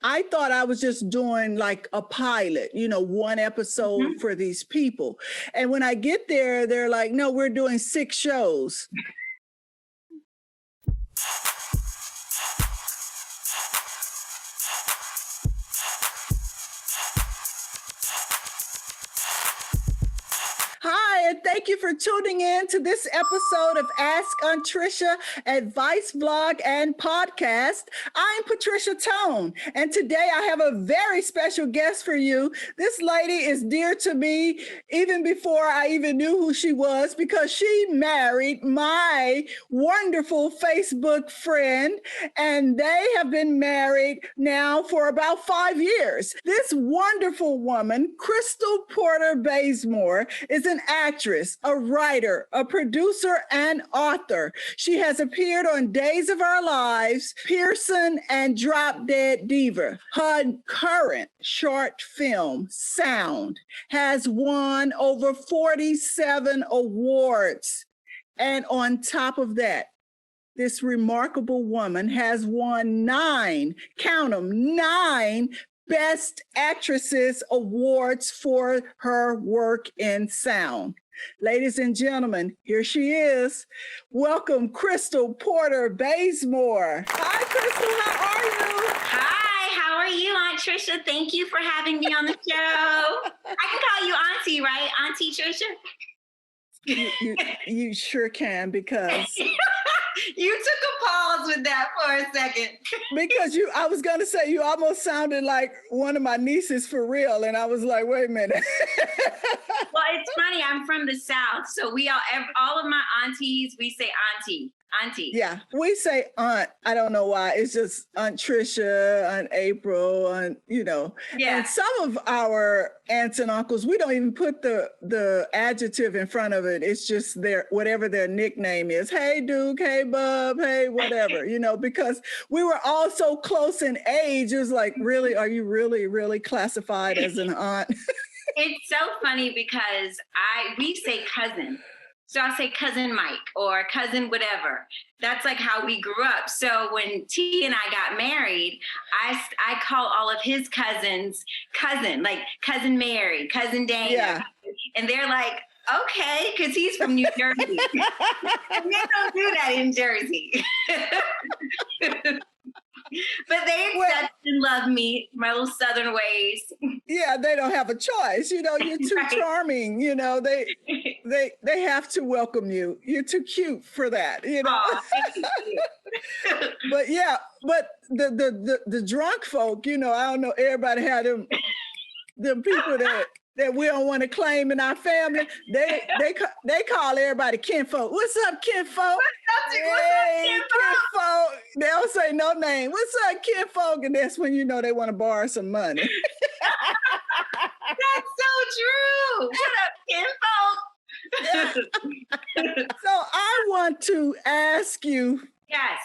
I thought I was just doing like a pilot, one episode for these people. And when I get there, they're like, no, we're doing 6 shows. Hi, and thank you for tuning in to this episode of Ask Aunt Tricia, advice blog and podcast. I'm Patriciatone, and today I have a very special guest for you. This lady is dear to me even before I even knew who she was, because she married my wonderful Facebook friend, and they have been married now for about 5 years. This wonderful woman, Crystal Porter-Bazemore, is an actress, a writer, a producer, and author. She has appeared on Days of Our Lives, Pearson, and Drop Dead Diva. Her current short film, Sound, has won over 47 awards. And on top of that, this remarkable woman has won 9, count them, 9 Best Actresses awards for her work in sound. Ladies and gentlemen, here she is. Welcome, Crystal Porter-Bazemore. Hi, Crystal, how are you? Hi, how are you, Aunt Tricia? Thank you for having me on the show. I can call you Auntie, right? Auntie Tricia? You sure can, because... You took a pause with that for a second. Because I was going to say, you almost sounded like one of my nieces for real. And I was like, wait a minute. Well, it's funny. I'm from the South. So all of my aunties, we say auntie. Auntie. Yeah, we say aunt. I don't know why. It's just Aunt Tricia, Aunt April, Yeah. And some of our aunts and uncles, we don't even put the adjective in front of it. It's just whatever their nickname is. Hey, Duke. Hey, Bub. Hey, whatever. Because we were all so close in age. It was like, really, are you really, really classified as an aunt? It's so funny because we say cousin. So I'll say cousin Mike or cousin whatever. That's like how we grew up. So when T and I got married, I call all of his cousins cousin, like cousin Mary, cousin Dana. Yeah. And they're like, okay, because he's from New Jersey. And they don't do that in Jersey. But they accept and love me, my little Southern ways. Yeah, they don't have a choice. You're too right. Charming. They have to welcome you. You're too cute for that. Aw, thank you. but the drunk folk, I don't know. Everybody had them people that we don't want to claim in our family. They call everybody kinfolk. What's up, kinfolk? Hey, kinfolk. They don't say no name. What's up, kinfolk? And that's when they want to borrow some money. That's so true. Shut up, kinfolk. So I want to ask you. Yes.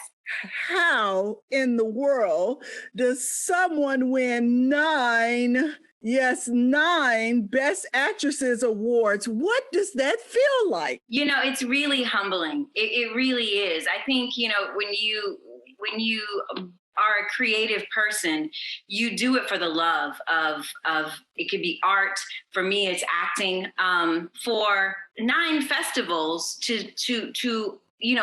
How in the world does someone win 9 Best Actresses awards? What does that feel like? It's really humbling. It really is. I think, when you are a creative person, you do it for the love of it could be art. For me, it's acting. For 9 festivals to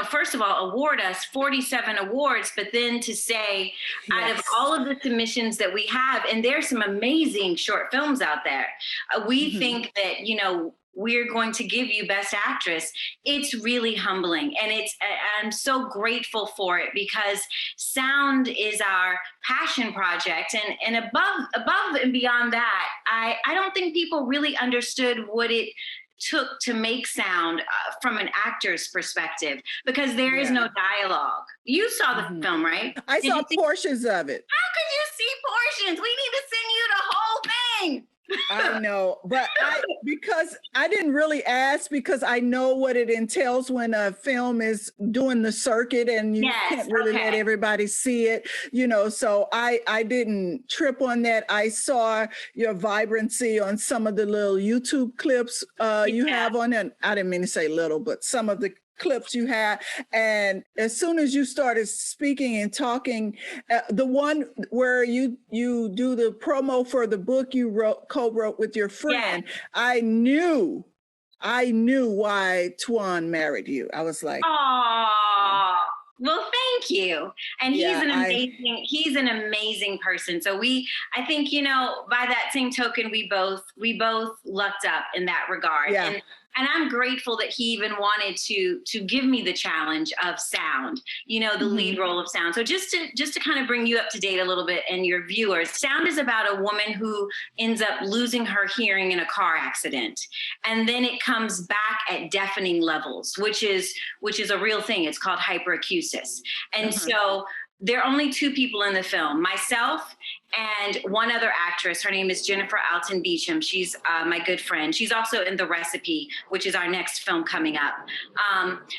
first of all, award us 47 awards, but then to say, yes, out of all of the submissions that we have, and there's some amazing short films out there, we think that, we're going to give you Best Actress. It's really humbling. And I'm so grateful for it, because sound is our passion project. And above and beyond that, I don't think people really understood what it took to make sound from an actor's perspective, because there is no dialogue. You saw the film, right? I saw portions of it. How could you see portions? We need to send you the whole thing. I know, but because I didn't really ask, because I know what it entails when a film is doing the circuit and you can't really let everybody see it, so I didn't trip on that. I saw your vibrancy on some of the little YouTube clips you have on it. I didn't mean to say little, but some of the clips you had. And as soon as you started speaking and talking, the one where you do the promo for the book you co-wrote with your friend, yeah. I knew why Twan married you. I was like, oh, well, thank you. And Yeah, he's an amazing person. So I think, by that same token, we both lucked up in that regard. Yeah. And I'm grateful that he even wanted to give me the challenge of sound, the lead role of sound. So just to kind of bring you up to date a little bit and your viewers, sound is about a woman who ends up losing her hearing in a car accident. And then it comes back at deafening levels, which is a real thing. It's called hyperacusis. And so there are only two people in the film, myself and one other actress. Her name is Jennifer Alton Beecham. She's my good friend. She's also in The Recipe, which is our next film coming up.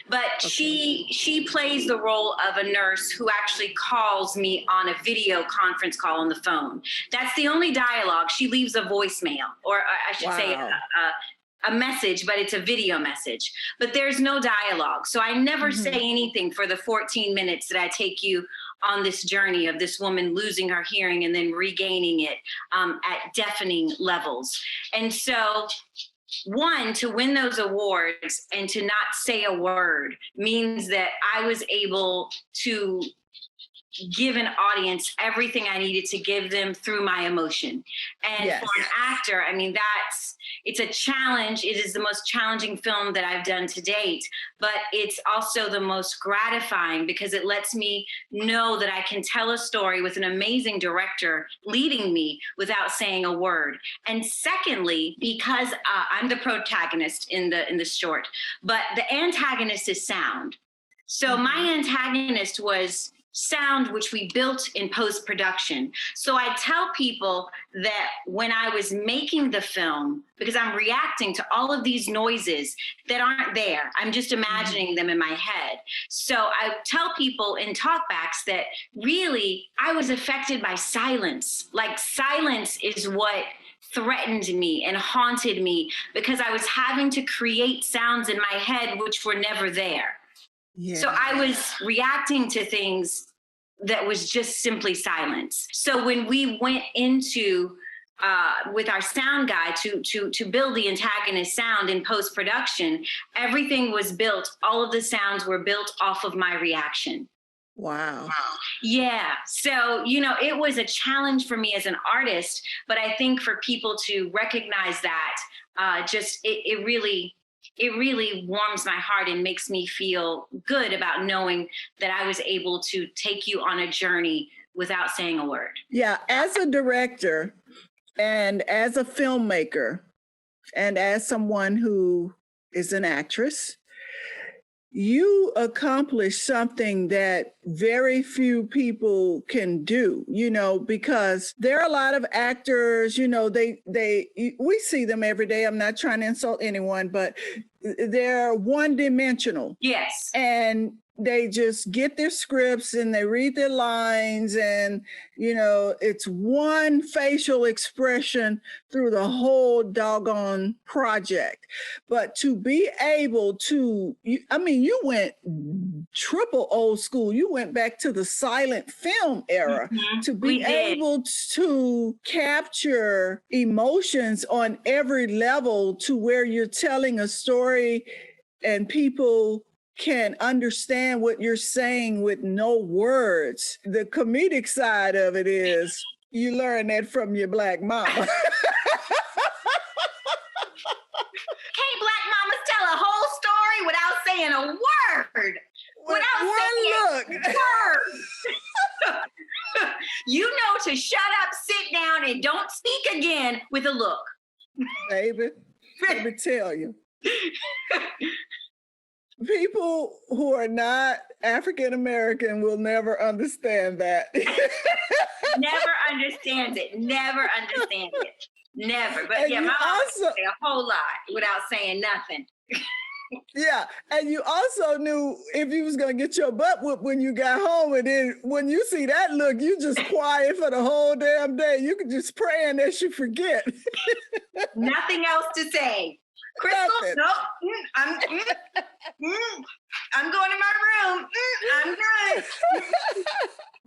But she plays the role of a nurse who actually calls me on a video conference call on the phone. That's the only dialogue. She leaves a voicemail, or I should say a message, but it's a video message. But there's no dialogue. So I never say anything for the 14 minutes that I take you on this journey of this woman losing her hearing and then regaining it at deafening levels. And so, one, to win those awards and to not say a word means that I was able to give an audience everything I needed to give them through my emotion. And for an actor, I mean, it's a challenge. It is the most challenging film that I've done to date, but it's also the most gratifying because it lets me know that I can tell a story with an amazing director leading me without saying a word. And secondly, because I'm the protagonist in the short, but the antagonist is sound. So my antagonist was sound, which we built in post-production. So I tell people that when I was making the film, because I'm reacting to all of these noises that aren't there, I'm just imagining them in my head. So I tell people in talkbacks that really I was affected by silence. Like silence is what threatened me and haunted me because I was having to create sounds in my head which were never there. Yeah. So I was reacting to things that was just simply silence. So when we went into with our sound guy to build the antagonist sound in post-production, everything was built. All of the sounds were built off of my reaction. Wow. Yeah. So, it was a challenge for me as an artist, but I think for people to recognize that, it really warms my heart and makes me feel good about knowing that I was able to take you on a journey without saying a word. Yeah. As a director and as a filmmaker and as someone who is an actress, you accomplish something that very few people can do, because there are a lot of actors, we see them every day. I'm not trying to insult anyone, but they're one-dimensional. Yes. And they just get their scripts and they read their lines and, it's one facial expression through the whole doggone project. But to be able to, you went triple old school. You went back to the silent film era to be able to capture emotions on every level to where you're telling a story and people can understand what you're saying with no words. The comedic side of it is you learn that from your Black mama. Can't Black mamas tell a whole story without saying a word? Without saying a word. You know to shut up, sit down, and don't speak again with a look. Baby, let me tell you. People who are not African-American will never understand that. Never understands it. Never understands it. Never. But my mom also say a whole lot without saying nothing. Yeah. And you also knew if you was going to get your butt whooped when you got home. And then when you see that look, you just quiet for the whole damn day. You could just pray and that you forget. Nothing else to say. Crystal, Nothing. no, I'm going to my room. I'm good.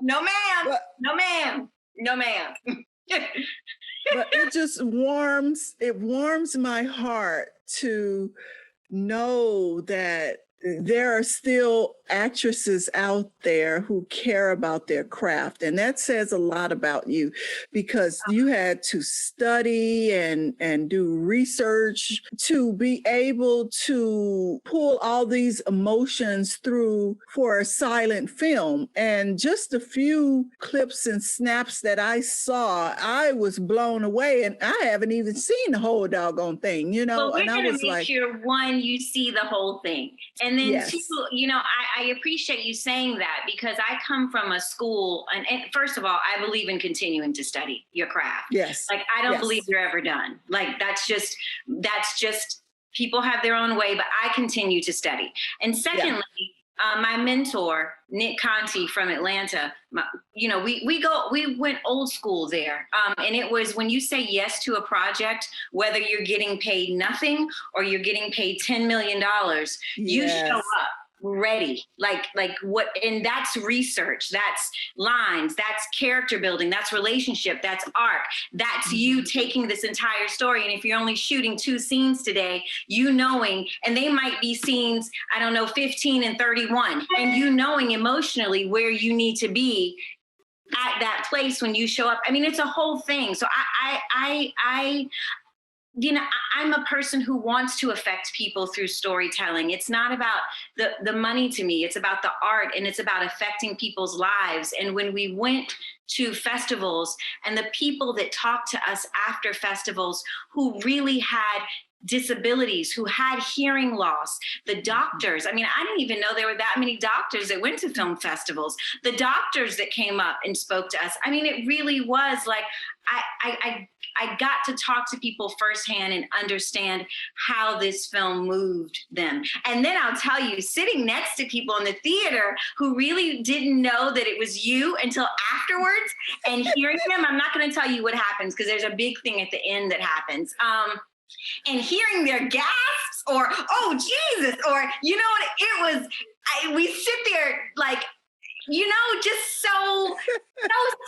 No, ma'am. But, No, ma'am. No, ma'am. but it warms my heart to know that there are still actresses out there who care about their craft. And that says a lot about you, because you had to study and do research to be able to pull all these emotions through for a silent film. And just a few clips and snaps that I saw, I was blown away. And I haven't even seen the whole doggone thing, you know? Well, we're and I going was to make like, sure, one, you see the whole thing. And then yes. two, you know, I appreciate you saying that, because I come from a school, and first of all, I believe in continuing to study your craft. Yes. Like, I don't Yes. believe you're ever done. Like, that's just people have their own way, but I continue to study. And secondly, my mentor, Nick Conti from Atlanta, we went old school there. And it was, when you say yes to a project, whether you're getting paid nothing or you're getting paid $10 million, you show up ready. Like what, and that's research, that's lines, that's character building, that's relationship, that's arc, that's you taking this entire story. And if you're only shooting 2 scenes today, you knowing, and they might be scenes, 15 and 31, and you knowing emotionally where you need to be at that place when you show up. I mean, it's a whole thing. So I'm a person who wants to affect people through storytelling. It's not about the money to me. It's about the art, and it's about affecting people's lives. And when we went to festivals, and the people that talked to us after festivals who really had disabilities, who had hearing loss, the doctors, I didn't even know there were that many doctors that went to film festivals, the doctors that came up and spoke to us. It really was like, I got to talk to people firsthand and understand how this film moved them. And then I'll tell you, sitting next to people in the theater who really didn't know that it was you until afterwards, and hearing them, I'm not going to tell you what happens, because there's a big thing at the end that happens. And hearing their gasps, or, oh, Jesus, or, we sit there like, just so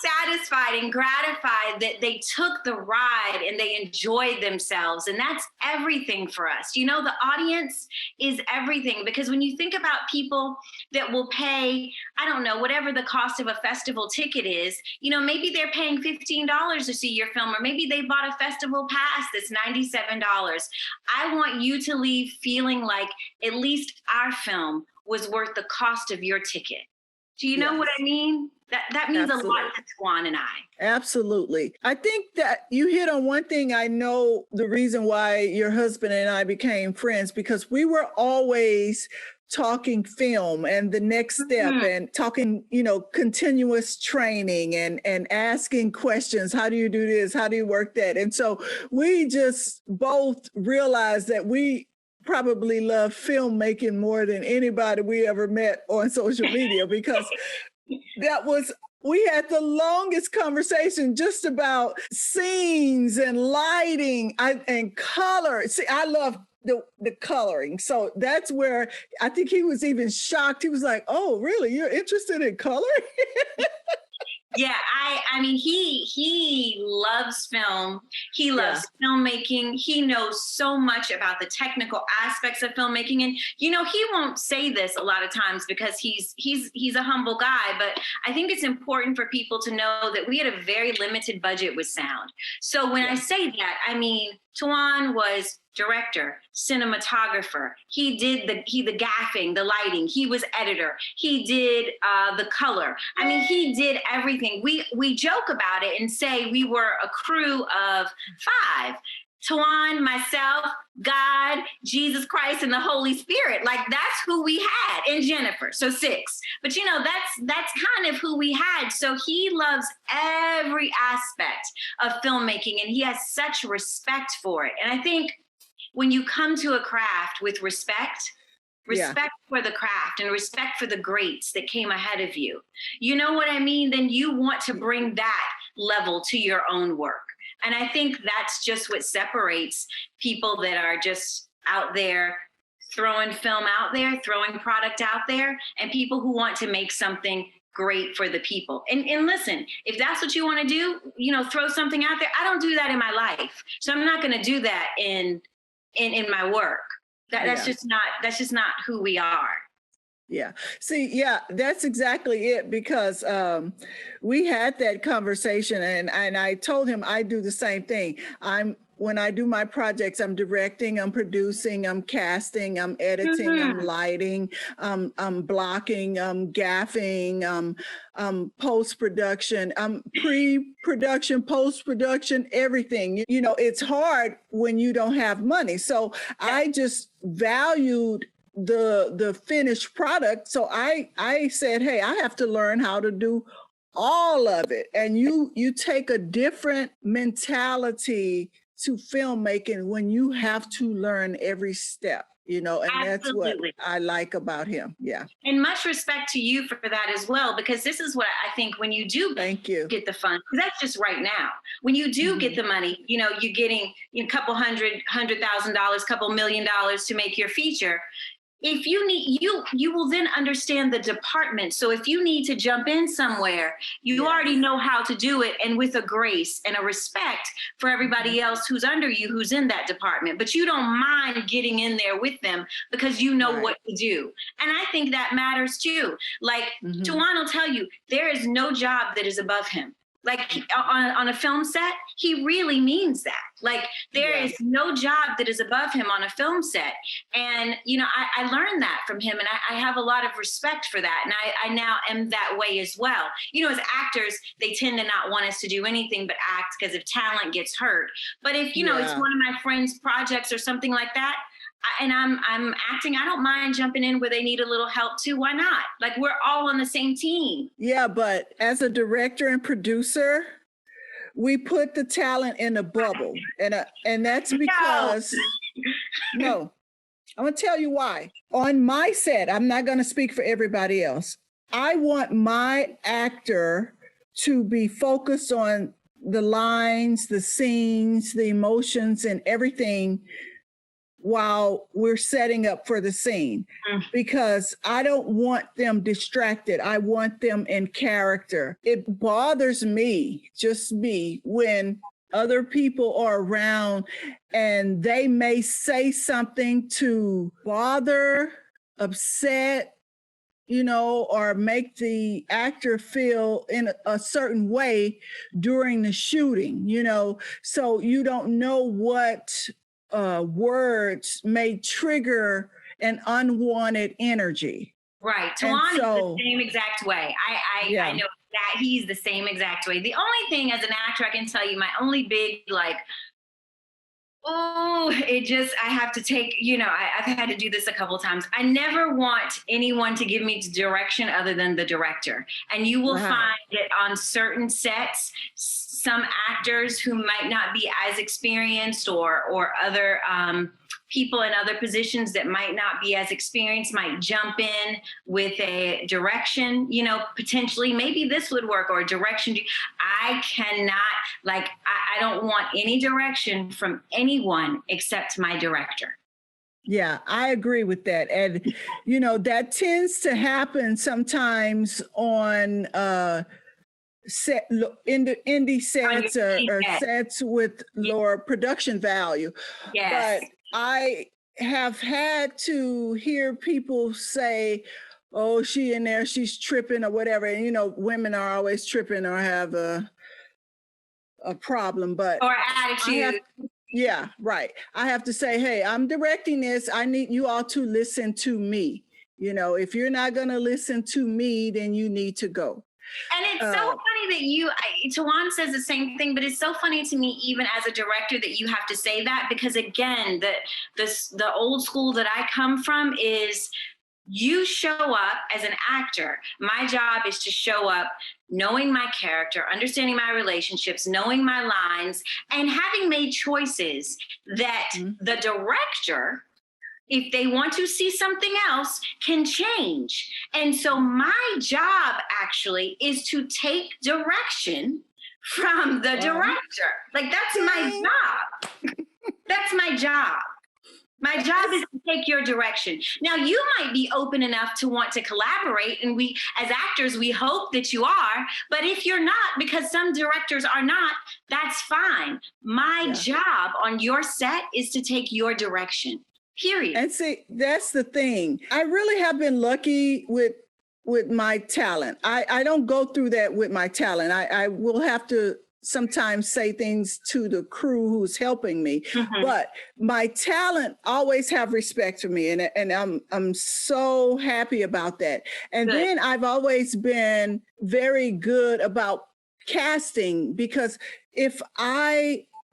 satisfied and gratified that they took the ride and they enjoyed themselves. And that's everything for us. The audience is everything, because when you think about people that will pay, I don't know, whatever the cost of a festival ticket is, maybe they're paying $15 to see your film, or maybe they bought a festival pass that's $97. I want you to leave feeling like at least our film was worth the cost of your ticket. Do you know what I mean? That means Absolutely. A lot to Tuan and I. Absolutely. I think that you hit on one thing. I know the reason why your husband and I became friends, because we were always talking film and the next step, and talking, continuous training and asking questions. How do you do this? How do you work that? And so we just both realized that we probably love filmmaking more than anybody we ever met on social media, because we had the longest conversation just about scenes and lighting and color. See, I love the coloring. So that's where I think he was even shocked. He was like, oh, really? You're interested in coloring? Yeah, he loves film. He loves filmmaking. He knows so much about the technical aspects of filmmaking. And, he won't say this a lot of times because he's a humble guy, but I think it's important for people to know that we had a very limited budget with sound. So when I say that, Tuan was director, cinematographer. He did the gaffing, the lighting. He was editor. He did the color. He did everything. We joke about it and say we were a crew of 5. Tuan, myself, God, Jesus Christ, and the Holy Spirit. Like, that's who we had, and Jennifer. So 6. But that's kind of who we had. So he loves every aspect of filmmaking, and he has such respect for it. And I think when you come to a craft with respect for the craft and respect for the greats that came ahead of you, you know what I mean? Then you want to bring that level to your own work. And I think that's just what separates people that are just out there throwing film out there, throwing product out there, and people who want to make something great for the people. And listen, if that's what you want to do, throw something out there. I don't do that in my life. So I'm not going to do that in my work. That's just not who we are. Yeah. See, yeah, that's exactly it, because we had that conversation, and I told him I do the same thing. When I do my projects, I'm directing, I'm producing, I'm casting, I'm editing, I'm lighting, I'm blocking, I'm gaffing, post-production, pre-production, post-production, everything. It's hard when you don't have money. So I just valued the finished product. So I said, hey, I have to learn how to do all of it. And you take a different mentality to filmmaking when you have to learn every step, and Absolutely. That's what I like about him. Yeah. And much respect to you for that as well, because this is what I think when you do get the funds, because that's just right now. When you do get the money, you're getting a couple $100,000, couple $1 million to make your feature. If you need, you will then understand the department. So if you need to jump in somewhere, you already know how to do it, and with a grace and a respect for everybody else who's under you, who's in that department. But you don't mind getting in there with them because you know what to do. And I think that matters too. Like Tawan will tell you, there is no job that is above him. Like on a film set, he really means that. Like there is no job that is above him on a film set. And, I learned that from him, and I have a lot of respect for that. And I now am that way as well. As actors, they tend to not want us to do anything but act, because if talent gets hurt. But if, it's one of my friends' projects or something like that, and I'm acting, I don't mind jumping in where they need a little help too. Why not? Like, we're all on the same team. Yeah, but as a director and producer, we put the talent in a bubble. And that's because, no, I'm going to tell you why. On my set, I'm not going to speak for everybody else. I want my actor to be focused on the lines, the scenes, the emotions, and everything while we're setting up for the scene, because I don't want them distracted. I want them in character. It bothers me, just me, when other people are around and they may say something to bother, upset, or make the actor feel in a certain way during the shooting, so you don't know what words may trigger an unwanted energy. Right. Tawan is the same exact way. I know that he's the same exact way. The only thing as an actor, I can tell you, my only big, I have to take, I've had to do this a couple of times. I never want anyone to give me direction other than the director. And you will find that on certain sets, some actors who might not be as experienced or other people in other positions that might not be as experienced might jump in with a direction, potentially maybe this would work, or a direction. I cannot, I don't want any direction from anyone except my director. Yeah, I agree with that. And, that tends to happen sometimes on indie sets or sets with lower production value. Yes. But I have had to hear people say, oh, she in there, she's tripping or whatever. And, women are always tripping or have a problem, but or attitude. Yeah, right. I have to say, hey, I'm directing this. I need you all to listen to me. If you're not going to listen to me, then you need to go. And it's so funny that Tawan says the same thing, but it's so funny to me, even as a director, that you have to say that, because again, the old school that I come from is you show up as an actor. My job is to show up knowing my character, understanding my relationships, knowing my lines, and having made choices that the director, if they want to see something else, can change. And so my job actually is to take direction from the director. That's my job. That's my job. My job is to take your direction. Now, you might be open enough to want to collaborate, and we, as actors, we hope that you are. But if you're not, because some directors are not, that's fine. My job on your set is to take your direction, period. And see, that's the thing. I really have been lucky with my talent. I don't go through that with my talent. I will have to sometimes say things to the crew who's helping me, but my talent always have respect for me. And I'm so happy about that. And then I've always been very good about casting, because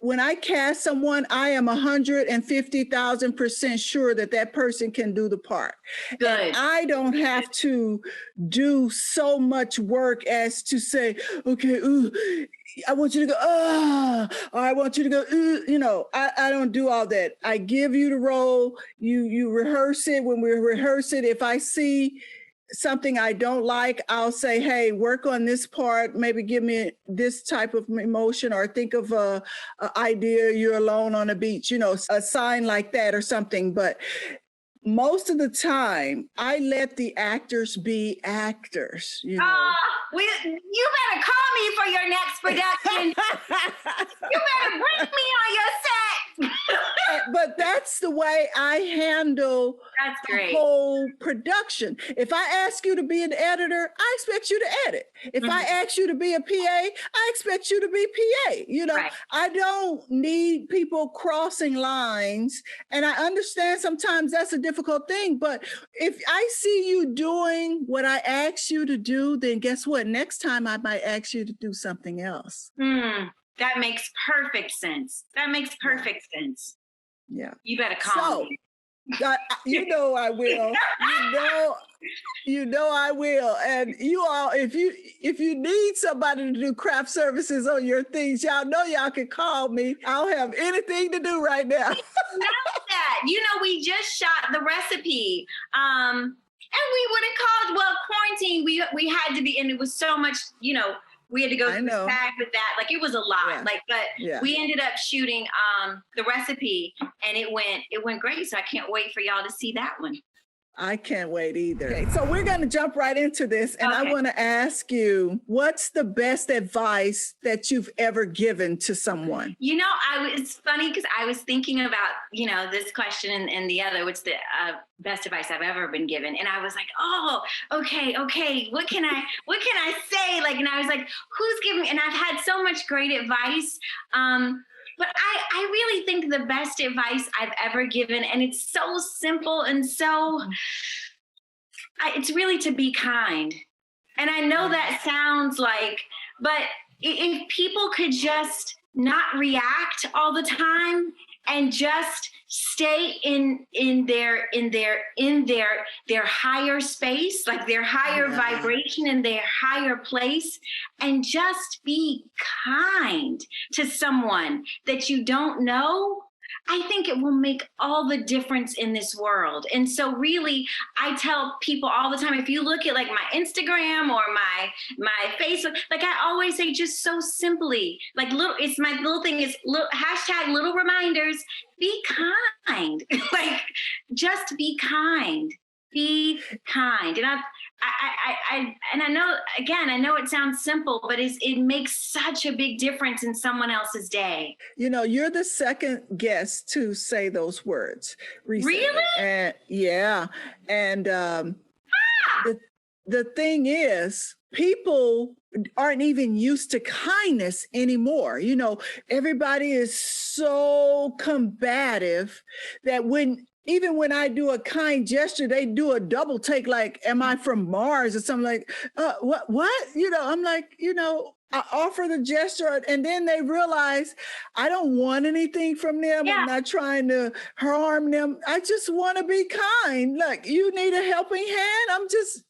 when I cast someone, I am 150,000% sure that person can do the part. Good. And I don't have to do so much work as to say, okay, ooh, I want you to go, or I want you to go, I don't do all that. I give you the role, you rehearse it. When we rehearse it, if I see something I don't like, I'll say, hey, work on this part, maybe give me this type of emotion, or think of a idea, you're alone on a beach, a sign like that or something. But most of the time, I let the actors be actors. You better call me for your next production. You better bring me on your set. But that's the way I handle the whole production. If I ask you to be an editor, I expect you to edit. If I ask you to be a PA, I expect you to be PA. Right. I don't need people crossing lines. And I understand sometimes that's a difficult thing. But if I see you doing what I asked you to do, then guess what? Next time I might ask you to do something else. That makes perfect sense. Sense. Yeah. You better call me. I will. I will. And you all, if you need somebody to do craft services on your things, y'all know y'all can call me. I don't have anything to do right now. That. We just shot the recipe. And we would have called, quarantine. We had to be, and it was so much, we had to go through the tag with that. Like, it was a lot. We ended up shooting the recipe, and it went great. So I can't wait for y'all to see that one. I can't wait either. Okay, so we're going to jump right into this. And I want to ask you, what's the best advice that you've ever given to someone? It's funny because I was thinking about, this question and the other, what's the best advice I've ever been given. And I was like, oh, okay. What can I say? And I was like, who's giving me? And I've had so much great advice. But I really think the best advice I've ever given, and it's so simple and it's really to be kind. And I know that sounds but if people could just not react all the time and just stay in their higher space, like their higher vibration in their higher place, and just be kind to someone that you don't know, I think it will make all the difference in this world. And so really, I tell people all the time, if you look at my Instagram or my Facebook, I always say, just so simply, it's my little thing is hashtag little reminders, be kind. Just be kind. Be kind. And I know it sounds simple, but it makes such a big difference in someone else's day. You're the second guest to say those words recently. Really? And yeah. And the thing is, people aren't even used to kindness anymore. Everybody is so combative that even when I do a kind gesture, they do a double take, like, am I from Mars or something, like, what? I'm like, I offer the gesture, and then they realize I don't want anything from them. Yeah. I'm not trying to harm them. I just want to be kind. Look, you need a helping hand. I'm just,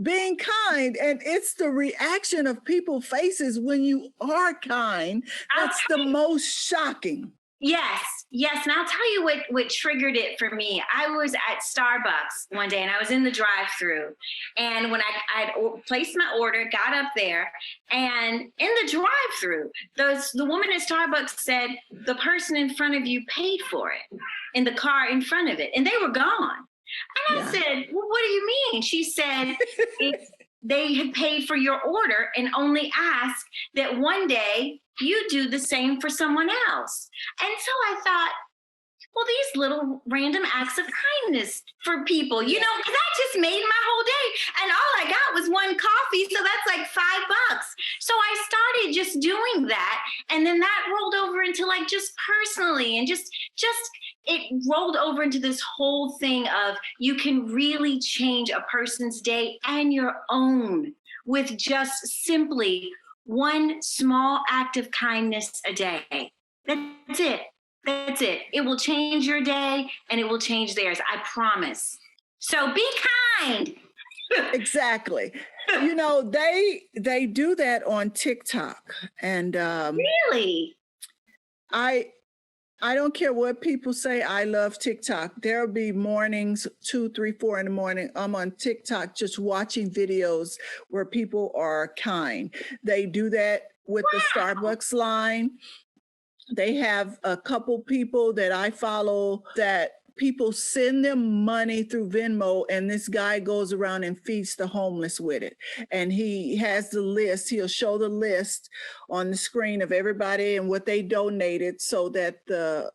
being kind. And it's the reaction of people's faces when you are kind that's the most shocking. Yes. And I'll tell you what triggered it for me. I was at Starbucks one day, and I was in the drive-thru. And when I placed my order, got up there, and in the drive-thru, the woman at Starbucks said, the person in front of you paid for it. in the car in front of it, and they were gone. And I said, well, what do you mean? She said, they had paid for your order and only asked that one day you do the same for someone else. And so I thought, well, these little random acts of kindness for people, you know, because that just made my whole day. And all I got was one coffee. So that's like $5. So I started just doing that. And then that rolled over into like just personally and just it rolled over into this whole thing of you can really change a person's day and your own with just simply one small act of kindness a day. That's it. That's it. It will change your day and it will change theirs. I promise. So be kind. Exactly. You know, they do that on TikTok. And really? I don't care what people say. I love TikTok. There'll be mornings, 2, 3, 4 in the morning. I'm on TikTok just watching videos where people are kind. They do that with the Starbucks line. They have a couple people that I follow that people send them money through Venmo, and this guy goes around and feeds the homeless with it. And he has the list. He'll show the list on the screen of everybody and what they donated so that the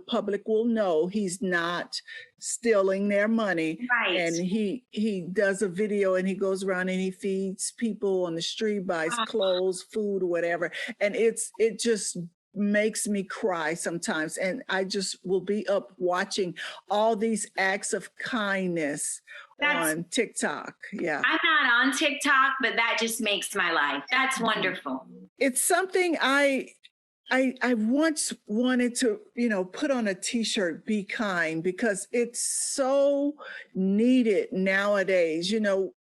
public will know he's not stealing their money. Right. And he does a video and he goes around and he feeds people on the street, buys clothes, food, or whatever. And it just makes me cry sometimes. And I just will be up watching all these acts of kindness on TikTok. Yeah. I'm not on TikTok, but that just makes my life. That's wonderful. It's something I once wanted to, put on a t-shirt, be kind, because it's so needed nowadays.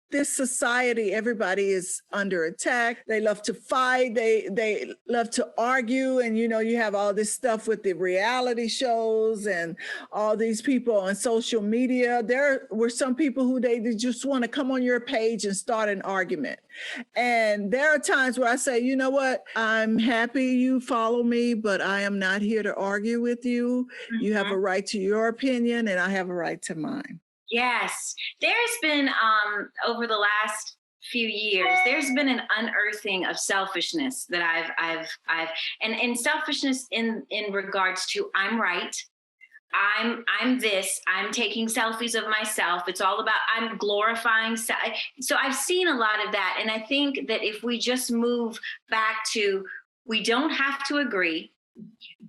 This society, everybody is under attack. They love to fight. They love to argue. And, you have all this stuff with the reality shows and all these people on social media. There were some people who they just want to come on your page and start an argument. And there are times where I say, you know what? I'm happy you follow me, but I am not here to argue with you. Mm-hmm. You have a right to your opinion and I have a right to mine. Yes, there's been over the last few years, there's been an unearthing of selfishness that I've and selfishness in regards to I'm right, I'm this, I'm taking selfies of myself. It's all about I'm glorifying. So I've seen a lot of that, and I think that if we just move back to we don't have to agree,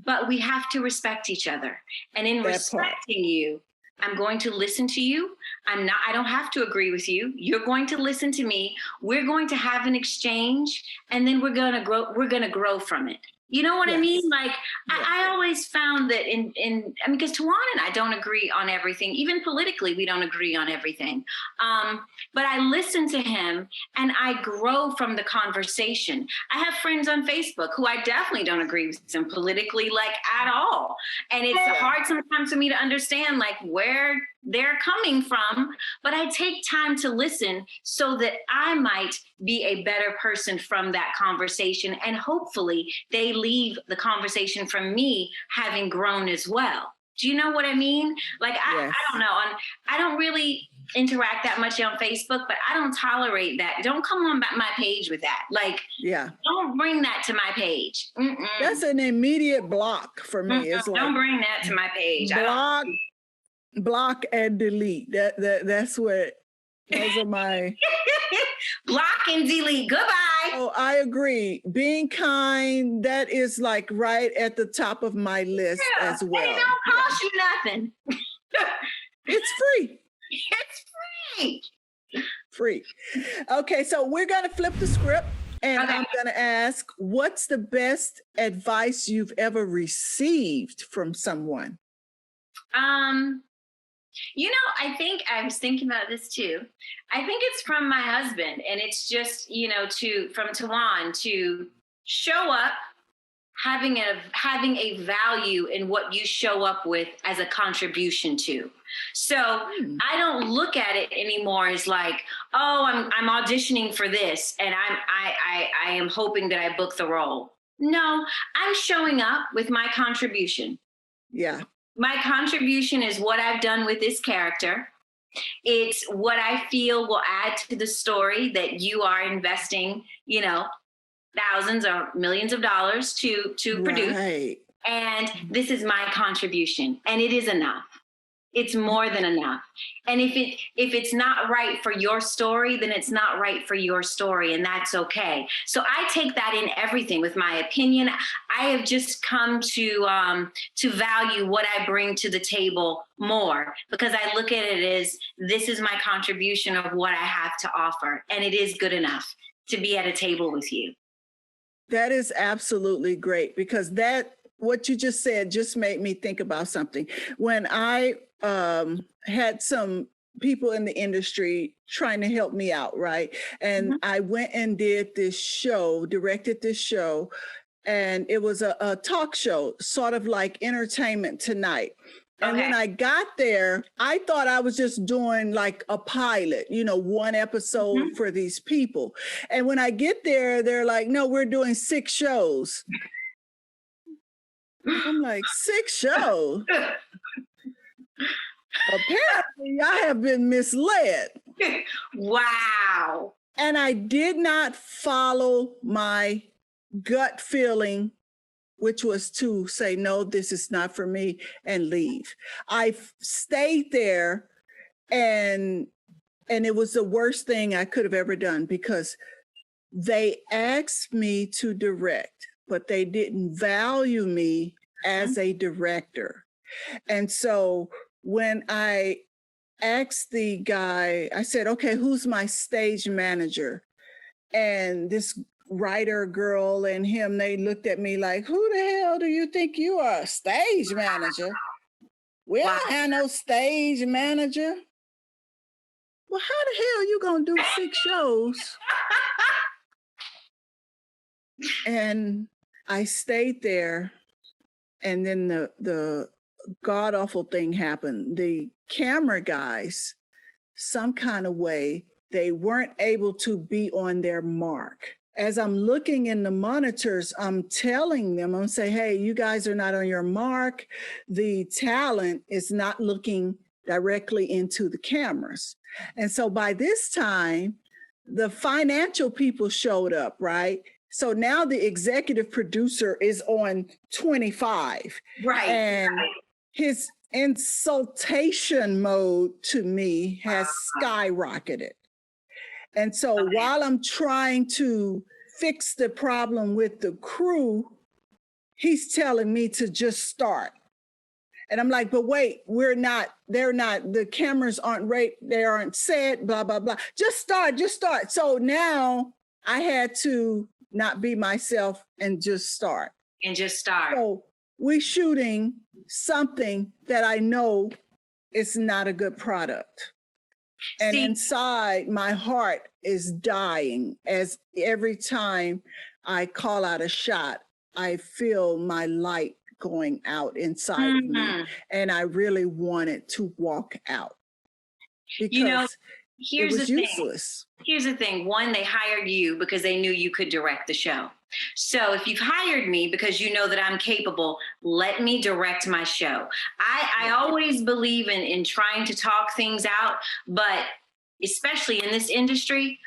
but we have to respect each other, and in respecting you. I'm going to listen to you. I don't have to agree with you. You're going to listen to me. We're going to have an exchange, and then we're going to grow from it. You know what I mean? Like, I always found that because Tawan and I don't agree on everything. Even politically, we don't agree on everything. But I listen to him and I grow from the conversation. I have friends on Facebook who I definitely don't agree with them politically, like at all. And it's hard sometimes for me to understand like where they're coming from, but I take time to listen so that I might be a better person from that conversation. And hopefully they leave the conversation from me having grown as well. Do you know what I mean? Like, I don't know. I don't really interact that much on Facebook, but I don't tolerate that. Don't come on my page with that. Like, don't bring that to my page. Mm-mm. That's an immediate block for me. It's like, don't bring that to my page. Block and delete. That's what those are my block and delete. Goodbye. Oh, I agree. Being kind, that is like right at the top of my list as well. And it don't cost you nothing. It's free. It's free. Free. Okay, so we're gonna flip the script. And I'm going to ask, what's the best advice you've ever received from someone? I think I was thinking about this too. I think it's from my husband, and it's just, from Tawan to show up, having a value in what you show up with as a contribution to. So I don't look at it anymore as like, oh, I'm auditioning for this, and I am hoping that I book the role. No, I'm showing up with my contribution. Yeah. My contribution is what I've done with this character. It's what I feel will add to the story that you are investing, thousands or millions of dollars to produce. Right. And this is my contribution, and it is enough. It's more than enough. And if it's not right for your story, then it's not right for your story, and that's okay. So I take that in everything with my opinion. I have just come to value what I bring to the table more, because I look at it as this is my contribution of what I have to offer, and it is good enough to be at a table with you. That is absolutely great, because what you just said just made me think about something. When I had some people in the industry trying to help me out, right? And I went and did this show, directed this show, and it was a talk show, sort of like Entertainment Tonight. And when I got there, I thought I was just doing like a pilot, one episode for these people. And when I get there, they're like, no, we're doing 6 shows. I'm like, 6 shows? Apparently, I have been misled. Wow. And I did not follow my gut feeling, which was to say, no, this is not for me, and leave. I stayed there, and it was the worst thing I could have ever done, because they asked me to direct, but they didn't value me as a director. And so when I asked the guy, I said, okay, who's my stage manager? And this writer girl and him, they looked at me like, who the hell do you think you are, a stage manager? We don't have no stage manager. Well, how the hell you gonna do 6 shows? And I stayed there, and then the god-awful thing happened. The camera guys, some kind of way, they weren't able to be on their mark. As I'm looking in the monitors, I'm telling them, I'm saying, hey, you guys are not on your mark. The talent is not looking directly into the cameras. And so by this time, the financial people showed up, right? So now the executive producer is on 25. Right. And his insultation mode to me has skyrocketed. And so while I'm trying to fix the problem with the crew, he's telling me to just start. And I'm like, but wait, they're not, the cameras aren't right, they aren't set, blah, blah, blah. Just start. So now I had to not be myself and just start. So we're shooting something that I know is not a good product. And inside, my heart is dying, as every time I call out a shot, I feel my light going out inside of me. And I really wanted to walk out, because it was useless. Here's the thing. One, they hired you because they knew you could direct the show. So if you've hired me because you know that I'm capable, let me direct my show. I always believe in trying to talk things out, but especially in this industry,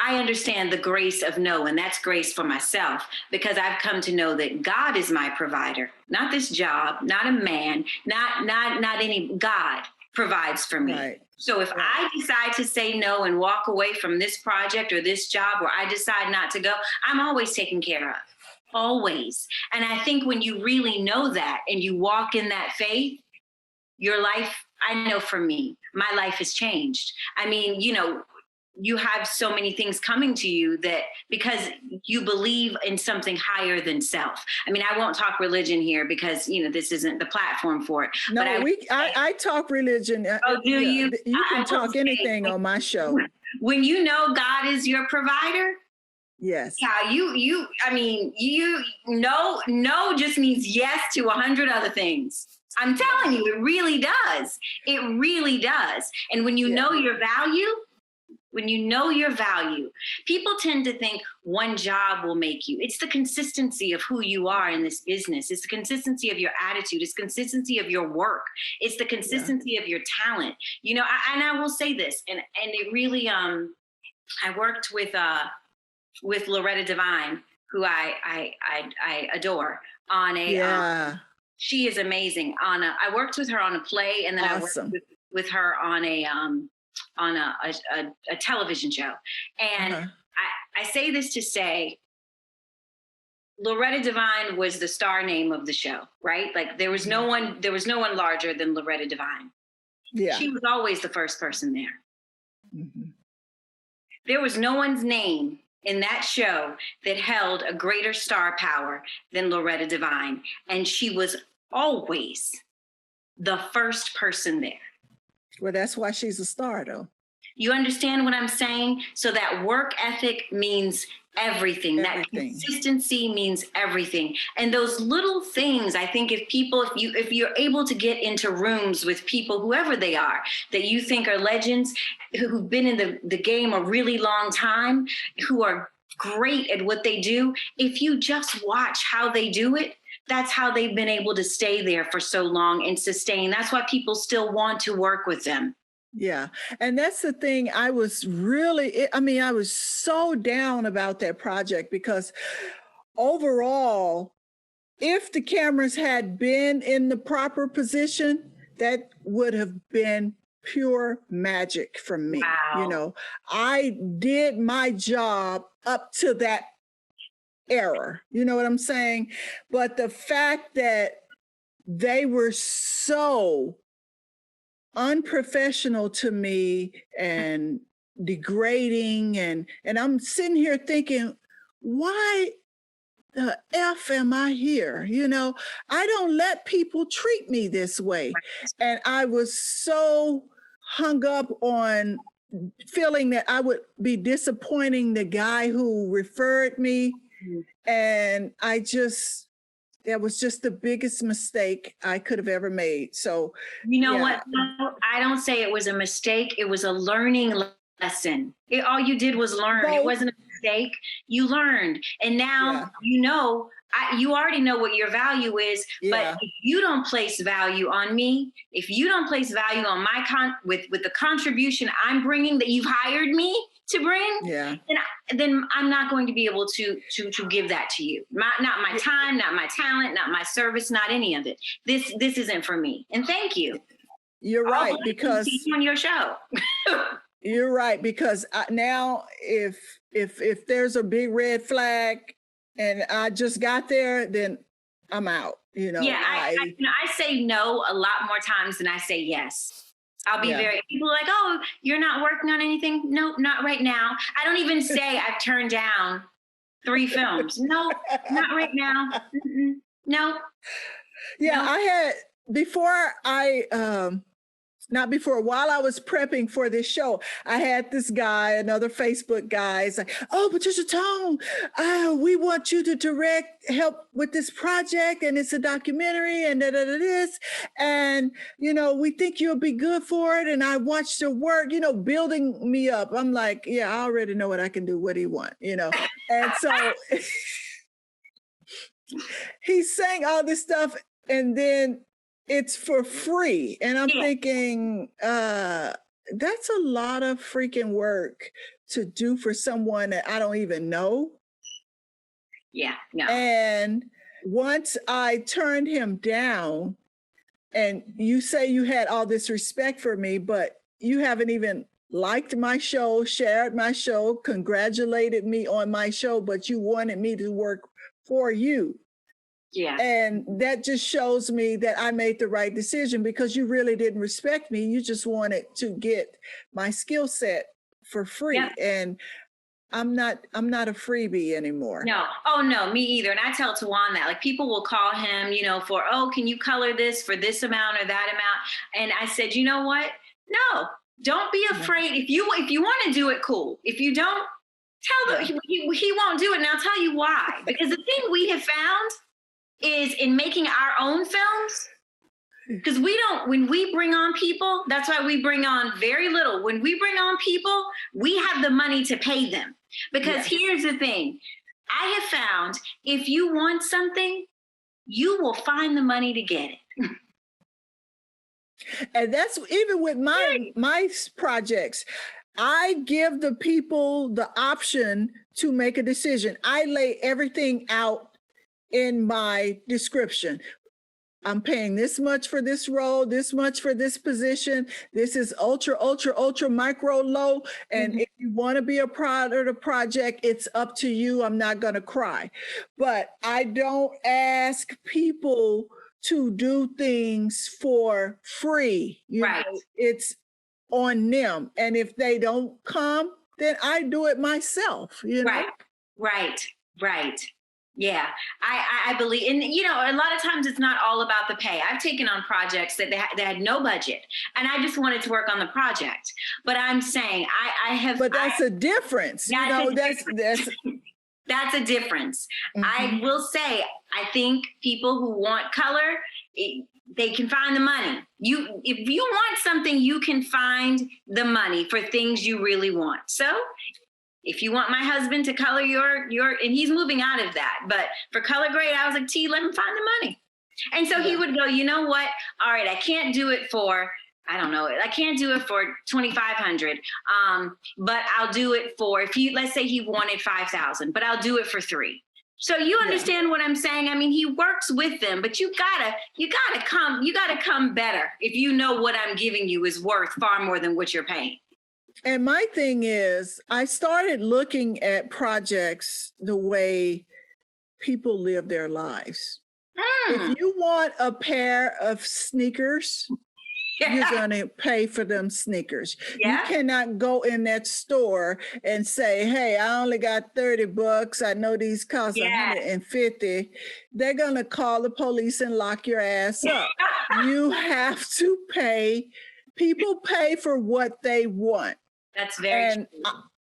I understand the grace of no, and that's grace for myself, because I've come to know that God is my provider, not this job, not a man, not any. God provides for me. Right. So if I decide to say no and walk away from this project or this job, or I decide not to go, I'm always taken care of, always. And I think when you really know that and you walk in that faith, your life, I know for me, my life has changed. I mean, you have so many things coming to you that because you believe in something higher than self. I mean, I won't talk religion here because, this isn't the platform for it. No, I talk religion. Oh, do you? You can talk anything on my show. When you know God is your provider. Yes. Yeah, no just means yes to 100 other things. I'm telling you, it really does. It really does. And when you know your value, when you know your value, people tend to think one job will make you. It's the consistency of who you are in this business. It's the consistency of your attitude. It's consistency of your work. It's the consistency of your talent. You know, and I will say this, and it really, I worked with Loretta Divine, who I adore, on a, she is amazing. I worked with her on a play, and then awesome. I worked with her on a television show. And I say this to say, Loretta Divine was the star name of the show, right? Like there was no one larger than Loretta Divine. Yeah. She was always the first person there. Mm-hmm. There was no one's name in that show that held a greater star power than Loretta Divine. And she was always the first person there. Well, that's why she's a star, though. You understand what I'm saying? So that work ethic means everything. That consistency means everything. And those little things, I think if you're able to get into rooms with people, whoever they are, that you think are legends, who've been in the game a really long time, who are great at what they do, if you just watch how they do it, that's how they've been able to stay there for so long and sustain. That's why people still want to work with them. Yeah. And that's the thing. I was so down about that project because overall, if the cameras had been in the proper position, that would have been pure magic from me. Wow. You know, I did my job up to that error. You know what I'm saying? But the fact that they were so unprofessional to me and degrading, and I'm sitting here thinking, why the F am I here? You know, I don't let people treat me this way. And I was so hung up on feeling that I would be disappointing the guy who referred me. And that was just the biggest mistake I could have ever made. So, you know what? I don't say it was a mistake. It was a learning lesson. All you did was learn. Right. It wasn't a mistake. You learned. And now, you know, you already know what your value is, but if you don't place value on me, if you don't place value on my with the contribution I'm bringing that you've hired me to bring, then I'm not going to be able to give that to you. Not my time, not my talent, not my service, not any of it. This isn't for me. And thank you. You're right, because on your show. You're right, because now if there's a big red flag and I just got there, then I'm out. You know. Yeah, I say no a lot more times than I say yes. I'll be people are like, oh, you're not working on anything? No, not right now. I don't even say I've turned down 3 films. No, not right now. Mm-mm. No. Yeah, no. I had, while I was prepping for this show, I had this guy, another Facebook guy, it's like, oh, Patricia Tone, we want you to help with this project, and it's a documentary, and this, and, you know, we think you'll be good for it, and I watched your work, you know, building me up. I'm like, yeah, I already know what I can do. What do you want, you know? And so he's saying all this stuff, and then it's for free. And I'm thinking, that's a lot of freaking work to do for someone that I don't even know. Yeah, no. And once I turned him down, and you say you had all this respect for me, but you haven't even liked my show, shared my show, congratulated me on my show, but you wanted me to work for you. Yeah. And that just shows me that I made the right decision, because you really didn't respect me. You just wanted to get my skill set for free. Yeah. And I'm not a freebie anymore. No. Oh, no, me either. And I tell Tawan that, like, people will call him, you know, for, oh, can you color this for this amount or that amount? And I said, you know what? No, don't be afraid. If you want to do it, cool. If you don't, tell them he won't do it. And I'll tell you why. Because the thing we have found is in making our own films, Because when we bring on people, that's why we bring on very little. When we bring on people, we have the money to pay them. Because here's the thing. I have found if you want something, you will find the money to get it. And that's even with my projects. I give the people the option to make a decision. I lay everything out in my description. I'm paying this much for this role, this much for this position. This is ultra, ultra, ultra micro low. And if you want to be a part of the project, it's up to you. I'm not going to cry. But I don't ask people to do things for free. You know, it's on them. And if they don't come, then I do it myself. You know? Right. Yeah, I believe, and you know, a lot of times it's not all about the pay. I've taken on projects that they had no budget, and I just wanted to work on the project. But I'm saying I have. But that's a difference. That's a difference. I will say, I think people who want color, they can find the money. If you want something, you can find the money for things you really want. So if you want my husband to color your, and he's moving out of that, but for color grade, I was like, T, let him find the money. And so he would go, you know what? All right, I can't do it for, I don't know, I can't do it for $2,500. But I'll do it for, let's say he wanted $5,000, but I'll do it for $3,000. So you understand what I'm saying? I mean, he works with them, but you gotta come better if you know what I'm giving you is worth far more than what you're paying. And my thing is, I started looking at projects the way people live their lives. If you want a pair of sneakers, you're going to pay for them sneakers. You cannot go in that store and say, hey, I only got $30. I know these cost $150. They're going to call the police and lock your ass up. You have to pay. People pay for what they want. That's very true.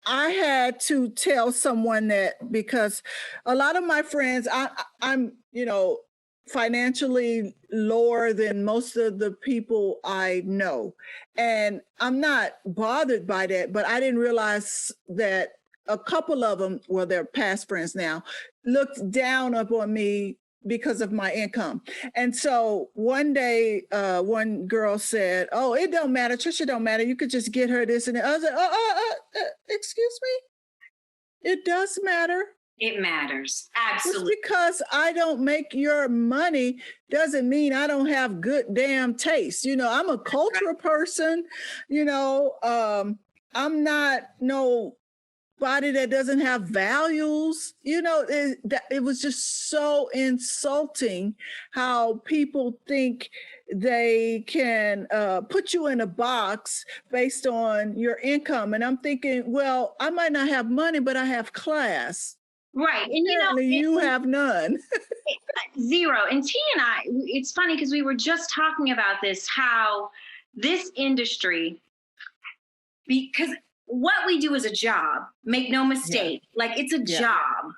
I had to tell someone that because a lot of my friends, I'm, you know, financially lower than most of the people I know. And I'm not bothered by that, but I didn't realize that a couple of them, well, they're past friends now, looked down upon me because of my income. And so one day, one girl said, oh, it don't matter. Tricia don't matter. You could just get her this and that. I was like, excuse me? It does matter. It matters. Absolutely. Just because I don't make your money doesn't mean I don't have good damn taste. You know, I'm a cultural person. You know, I'm not nobody that doesn't have values. You know, it was just so insulting how people think they can put you in a box based on your income. And I'm thinking, well, I might not have money, but I have class. Right. And apparently you have none. Zero. And T and I, it's funny because we were just talking about this, how this industry, because what we do is a job, make no mistake, like it's a job.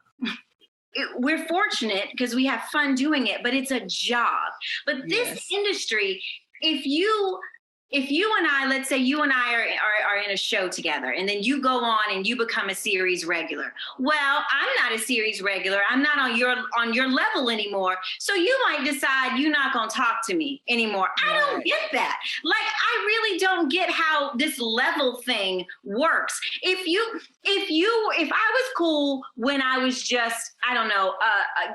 We're fortunate because we have fun doing it, but it's a job. But this industry, if you and I, let's say you and I are in a show together, and then you go on and you become a series regular. Well, I'm not a series regular. I'm not on your level anymore. So you might decide you're not going to talk to me anymore. I don't get that. Like, I really don't get how this level thing works. If I was cool when I was just, I don't know,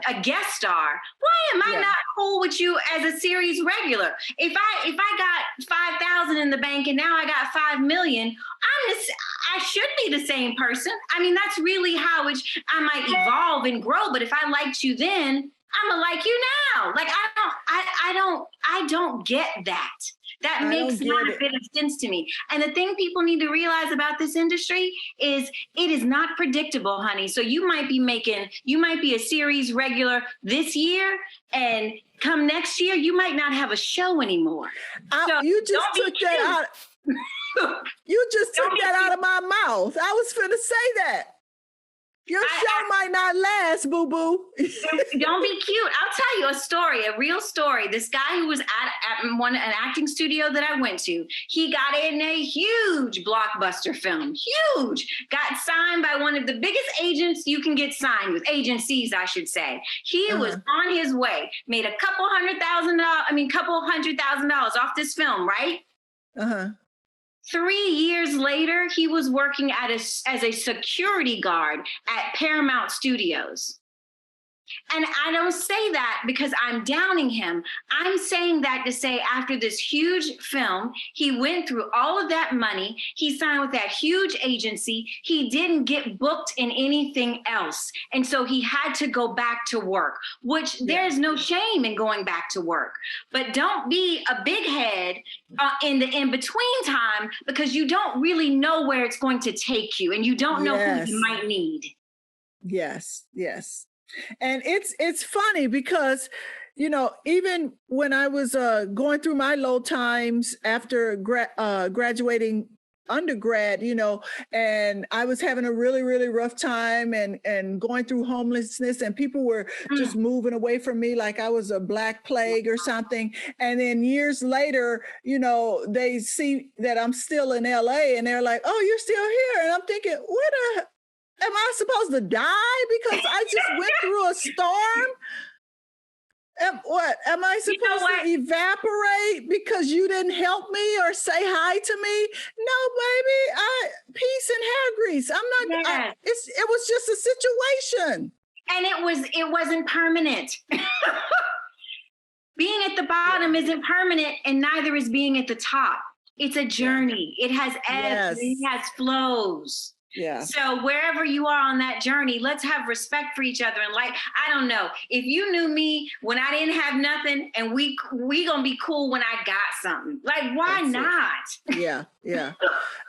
a guest star, why am I not cool with you as a series regular? If I got 5,000 in the bank and now I got 5 million, I should be the same person. I mean, that's really how I might evolve and grow. But if I liked you then, I'm gonna like you now. Like, I don't get that. That makes not a bit of sense to me. And the thing people need to realize about this industry is it is not predictable, honey. So you might be a series regular this year, and come next year, you might not have a show anymore. You just took that out. You just took that out of my mouth. I was finna say that. Your show might not last, boo-boo. Don't be cute. I'll tell you a story, a real story. This guy who was at an acting studio that I went to, he got in a huge blockbuster film, huge. Got signed by one of the biggest agents you can get signed with, agencies, I should say. He was on his way, made a couple $100,000 off this film, right? 3 years later, he was working as a security guard at Paramount Studios. And I don't say that because I'm downing him. I'm saying that to say after this huge film, he went through all of that money. He signed with that huge agency. He didn't get booked in anything else. And so he had to go back to work, which there's no shame in going back to work. But don't be a big head in the in-between time, because you don't really know where it's going to take you and you don't know who you might need. Yes. And it's funny because, you know, even when I was going through my low times after graduating undergrad, you know, and I was having a really, really rough time and going through homelessness, and people were just moving away from me like I was a black plague or something. And then years later, you know, they see that I'm still in LA and they're like, oh, you're still here. And I'm thinking, am I supposed to die because I just went through a storm? Am I supposed to evaporate because you didn't help me or say hi to me? No, baby, peace and hair grease. I'm not, it was just a situation. And it wasn't permanent. Being at the bottom isn't permanent, and neither is being at the top. It's a journey. It has ebbs, it has flows. Yeah. So wherever you are on that journey, let's have respect for each other. And like, I don't know, if you knew me when I didn't have nothing, and we gonna be cool when I got something. Like, why not? Yeah.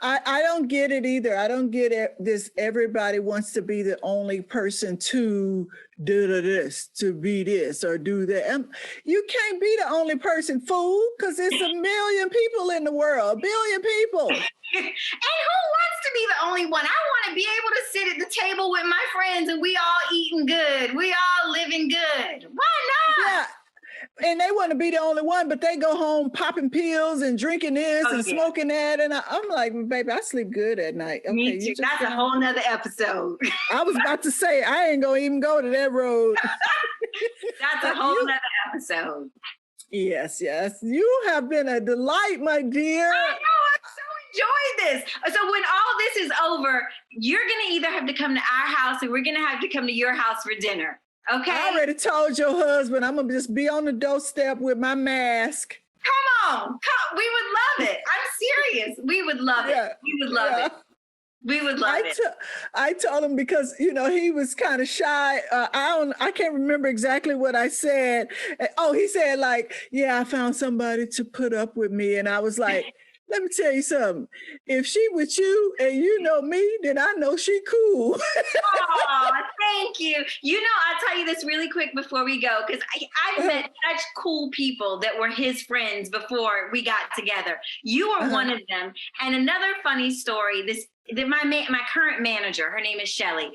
I don't get it either. I don't get it. Everybody wants to be the only person to do this, to be this or do that. You can't be the only person, fool, because there's a million people in the world, a billion people. And who wants to be the only one? I want to be able to sit at the table with my friends and we all eating good. We all living good. Why not? Yeah. And they want to be the only one, but they go home popping pills and drinking this and smoking that. And I'm like, baby, I sleep good at night. Okay, me too. That's a whole nother episode. I was about to say, I ain't going to even go to that road. That's a whole nother episode. Yes. You have been a delight, my dear. I know. Enjoy this. So when all this is over, you're going to either have to come to our house or we're going to have to come to your house for dinner. Okay. I already told your husband I'm going to just be on the doorstep with my mask. Come on. We would love it. I'm serious. We would love it. We would love it. We would love it. I told him because, you know, he was kind of shy. I can't remember exactly what I said. Oh, he said like, yeah, I found somebody to put up with me. And I was like, let me tell you something. If she with you and you know me, then I know she cool. Oh, thank you. You know, I'll tell you this really quick before we go, because I've met such cool people that were his friends before we got together. You are one of them. And another funny story, my current manager, her name is Shelly.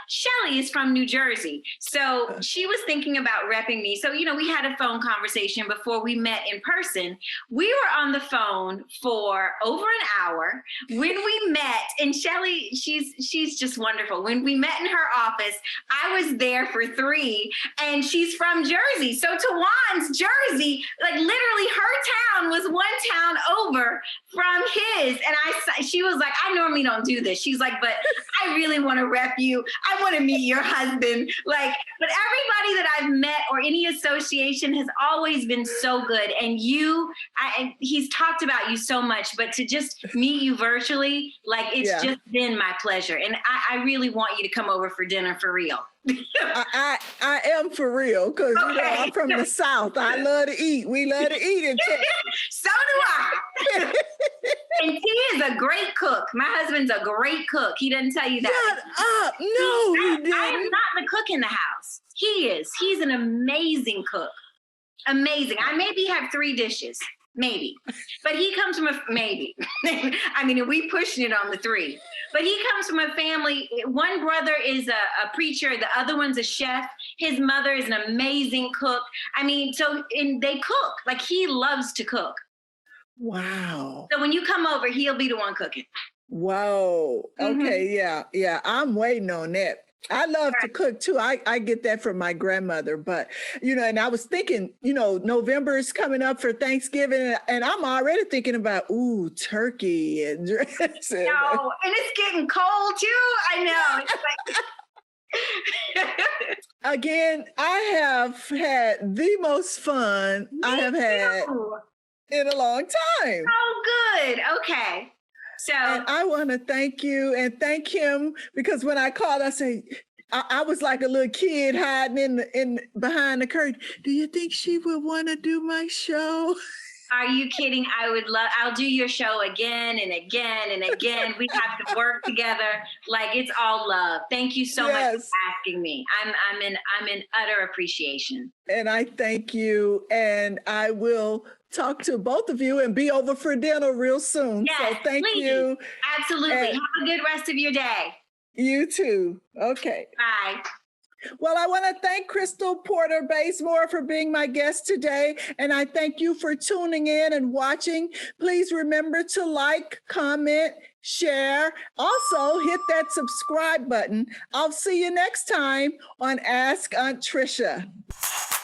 Shelly is from New Jersey. So she was thinking about repping me. So, you know, we had a phone conversation before we met in person. We were on the phone for over an hour. When we met, and Shelly, she's just wonderful. When we met in her office, I was there for 3, and she's from Jersey. So Tawan's Jersey, like literally her town was one town over from his. And she was like, I normally don't do this. She's like, but I really want to rep you. I want to meet your husband. Like, but everybody that I've met or any association has always been so good. And he's talked about you so much, but to just meet you virtually, like it's just been my pleasure. And I really want you to come over for dinner for real. I am for real, because you know I'm from the South. I love to eat. We love to eat in Texas. So do I. And he is a great cook. My husband's a great cook. He doesn't tell you that. Shut up. No, he didn't. I am not the cook in the house. He is. He's an amazing cook. Amazing. I maybe have 3 dishes. maybe. But he comes from a maybe. I mean, we pushing it on the 3. But he comes from a family. One brother is a preacher. The other one's a chef. His mother is an amazing cook. I mean, and they cook. Like, he loves to cook. Wow. So when you come over, he'll be the one cooking. Whoa. Okay. Yeah. I'm waiting on that. I love to cook too. I get that from my grandmother, but and I was thinking, November is coming up for Thanksgiving, and I'm already thinking about turkey and dressing. No, and it's getting cold too. I know. It's like Again, I have had the most fun I have had in a long time. Oh, good. Okay. So, and I want to thank you and thank him, because when I called, I said, I was like a little kid hiding in behind the curtain. Do you think she would want to do my show? Are you kidding? I'll do your show again and again and again. We have to work together. Like, it's all love. Thank you so much for asking me. I'm in utter appreciation. And I thank you. And I will talk to both of you and be over for dinner real soon. Yes, so thank please. you. Absolutely. Have a good rest of your day. You too. Okay. Bye. Well, I want to thank Crystal Porter-Bazemore for being my guest today. And I thank you for tuning in and watching. Please remember to like, comment, share. Also, hit that subscribe button. I'll see you next time on Ask Aunt Tricia.